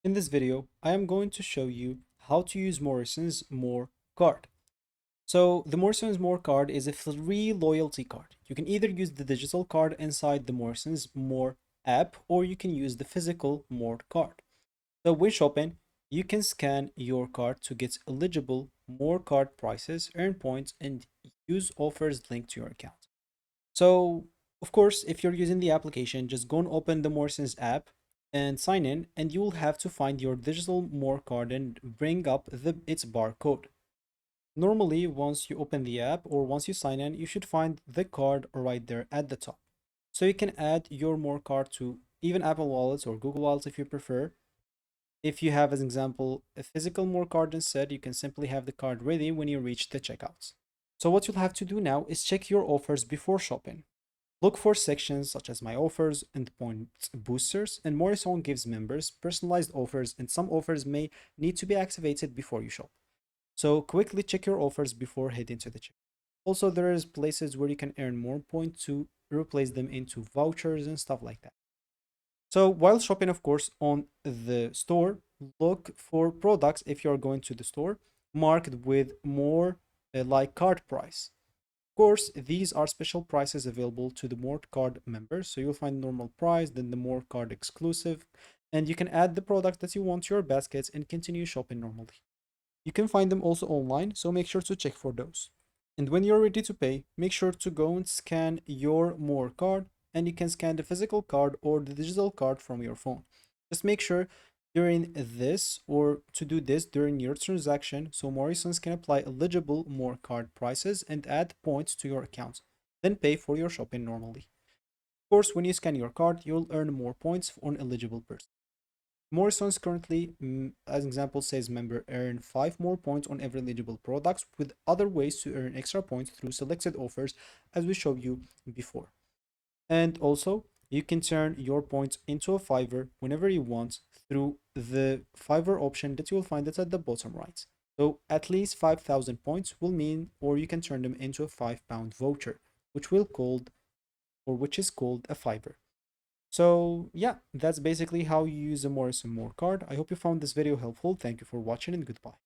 In this video, I am going to show you how to use Morrisons More Card. So the Morrisons More Card is a free loyalty card. You can either use the digital card inside the Morrisons More app, or you can use the physical More card. So when shopping, you can scan your card to get eligible More card prices, earn points, and use offers linked to your account. So, of course, if you're using the application, just go and open the Morrisons app and sign in, and you will have to find your digital More card and bring up its barcode. Normally, once you open the app or once you sign in, you should find the card right there at the top. So you can add your More card to even Apple Wallets or Google Wallets if you prefer. If you have, as an example, a physical More card instead, you can simply have the card ready when you reach the checkouts. So what you'll have to do now is check your offers before shopping. Look for sections such as My Offers and Points Boosters, and Morrison gives members personalized offers, and some offers may need to be activated before you shop. So quickly check your offers before heading to the checkout. Also, there is places where you can earn more points to replace them into vouchers and stuff like that. So while shopping, of course, on the store, look for products if you're going to the store marked with more like card price. Of course, these are special prices available to the More Card members. So you'll find normal price, then the More Card exclusive, and you can add the product that you want to your baskets and continue shopping normally. You can find them also online, so make sure to check for those. And when you're ready to pay, make sure to go and scan your More Card, and you can scan the physical card or the digital card from your phone. Just make sure during this or to do this during your transaction so Morrisons can apply eligible More Card prices and add points to your account. Then pay for your shopping normally. Of course, when you scan your card, you'll earn more points on eligible person. Morrisons currently, as an example, says member earn 5 more points on every eligible products, with other ways to earn extra points through selected offers as we showed you before. And also, you can turn your points into a Fiverr whenever you want through the Fiverr option that you will find it at the bottom right. So at least 5,000 points will mean, or you can turn them into a £5 voucher, which is called a Fiverr. So yeah, that's basically how you use a Morrison More card. I hope you found this video helpful. Thank you for watching and goodbye.